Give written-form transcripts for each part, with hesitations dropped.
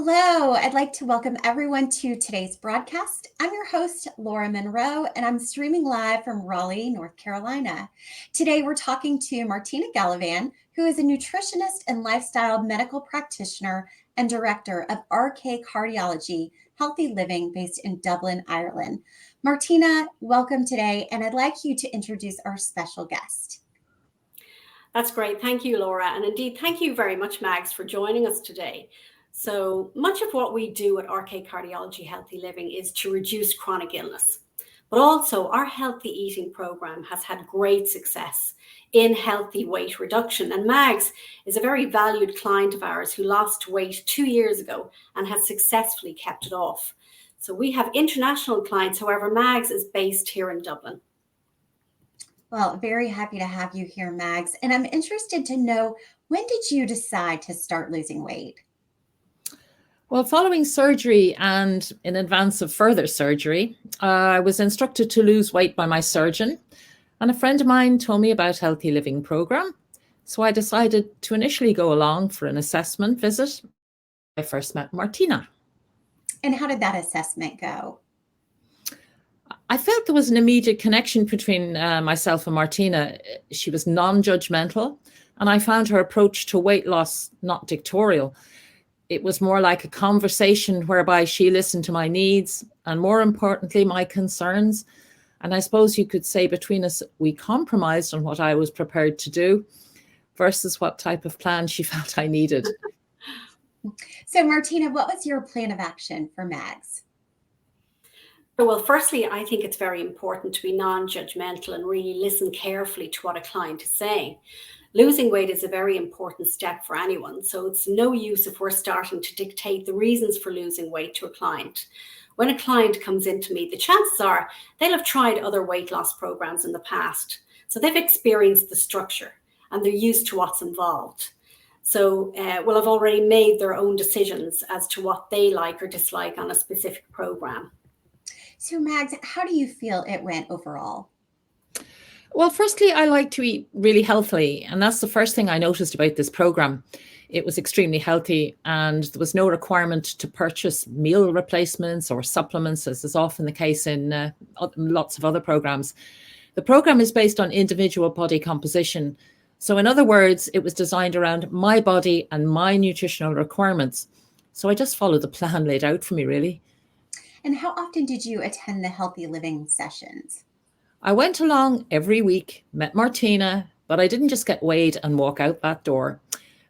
Hello, I'd like to welcome everyone to today's broadcast. I'm your host, Laura Monroe, and I'm streaming live from Raleigh, North Carolina. Today, we're talking to Martina Gallivan, who is a nutritionist and lifestyle medical practitioner and director of RK Cardiology, Healthy Living, based in Dublin, Ireland. Martina, welcome today, and I'd like you to introduce our special guest. That's great. Thank you, Laura. And indeed, thank you very much, Mags, for joining us today. So much of what we do at RK Cardiology Healthy Living is to reduce chronic illness. But also our healthy eating program has had great success in healthy weight reduction. And Mags is a very valued client of ours who lost weight 2 years ago and has successfully kept it off. So we have international clients. However, Mags is based here in Dublin. Well, very happy to have you here, Mags. And I'm interested to know, when did you decide to start losing weight? Well, following surgery and in advance of further surgery, I was instructed to lose weight by my surgeon, and a friend of mine told me about Healthy Living program. So I decided to initially go along for an assessment visit. I first met Martina. And how did that assessment go? I felt there was an immediate connection between myself and Martina. She was non-judgmental, and I found her approach to weight loss not dictatorial. It was more like a conversation whereby she listened to my needs and, more importantly, my concerns. And I suppose you could say between us, we compromised on what I was prepared to do versus what type of plan she felt I needed. So, Martina, what was your plan of action for Mags? Well, firstly, I think it's very important to be non-judgmental and really listen carefully to what a client is saying. Losing weight is a very important step for anyone, so it's no use if we're starting to dictate the reasons for losing weight to a client. When a client comes into me, the chances are they'll have tried other weight loss programs in the past. So they've experienced the structure and they're used to what's involved. So will have already made their own decisions as to what they like or dislike on a specific program. So, Mags, how do you feel it went overall? Well, firstly, I like to eat really healthily, and that's the first thing I noticed about this program. It was extremely healthy, and there was no requirement to purchase meal replacements or supplements, as is often the case in lots of other programs. The program is based on individual body composition. So in other words, it was designed around my body and my nutritional requirements. So I just followed the plan laid out for me, really. And how often did you attend the Healthy Living sessions? I went along every week, met Martina, but I didn't just get weighed and walk out that door.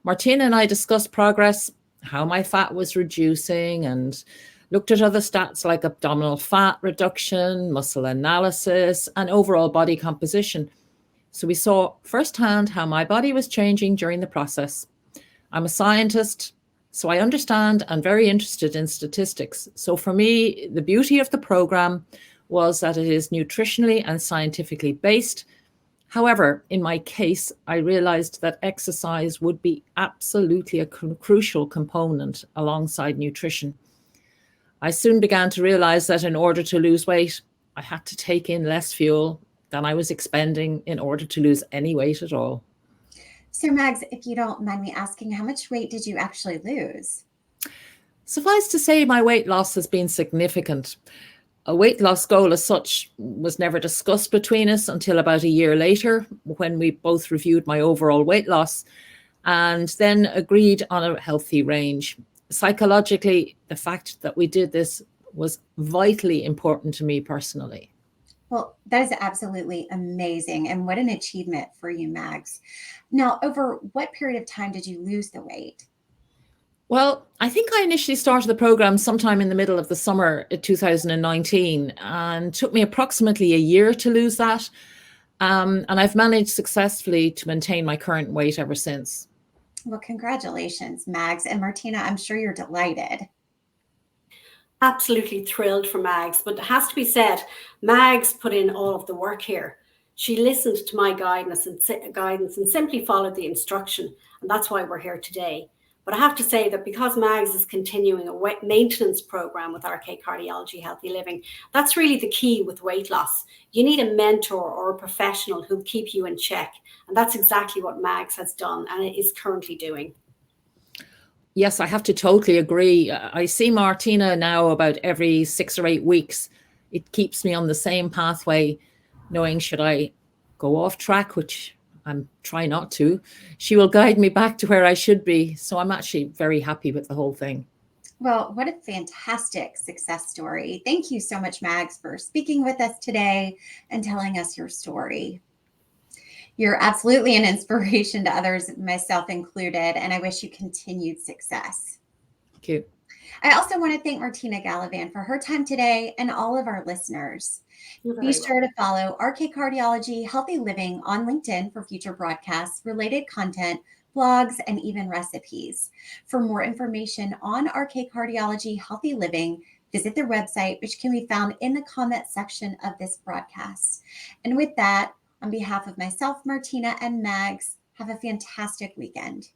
Martina and I discussed progress, how my fat was reducing, and looked at other stats like abdominal fat reduction, muscle analysis, and overall body composition. So we saw firsthand how my body was changing during the process. I'm a scientist, so I understand and very interested in statistics. So for me, the beauty of the program was that it is nutritionally and scientifically based. However, in my case, I realized that exercise would be absolutely a crucial component alongside nutrition. I soon began to realize that in order to lose weight, I had to take in less fuel than I was expending in order to lose any weight at all. So, Mags, if you don't mind me asking, how much weight did you actually lose? Suffice to say, my weight loss has been significant. A weight loss goal as such was never discussed between us until about a year later, when we both reviewed my overall weight loss and then agreed on a healthy range. Psychologically, the fact that we did this was vitally important to me personally. Well, that is absolutely amazing. And what an achievement for you, Mags. Now, over what period of time did you lose the weight? Well, I think I initially started the program sometime in the middle of the summer of 2019, and took me approximately a year to lose that. And I've managed successfully to maintain my current weight ever since. Well, congratulations, Mags. And Martina, I'm sure you're delighted. Absolutely thrilled for Mags, but it has to be said, Mags put in all of the work here. She listened to my guidance and simply followed the instruction, and that's why we're here today. But I have to say that because Mags is continuing a maintenance program with RK Cardiology Healthy Living, that's really the key with weight loss. You need a mentor or a professional who'll keep you in check. And that's exactly what Mags has done and is currently doing. Yes, I have to totally agree. I see Martina now about every 6 or 8 weeks. It keeps me on the same pathway, knowing should I go off track, which I'm trying not to, she will guide me back to where I should be. So I'm actually very happy with the whole thing. Well, what a fantastic success story. Thank you so much, Mags, for speaking with us today and telling us your story. You're absolutely an inspiration to others, myself included, and I wish you continued success. Thank you. I also want to thank Martina Gallivan for her time today and all of our listeners. Be sure to follow RK Cardiology Healthy Living on LinkedIn for future broadcasts, related content, blogs, and even recipes. For more information on RK Cardiology Healthy Living, visit their website, which can be found in the comment section of this broadcast. And with that, on behalf of myself, Martina, and Mags, have a fantastic weekend.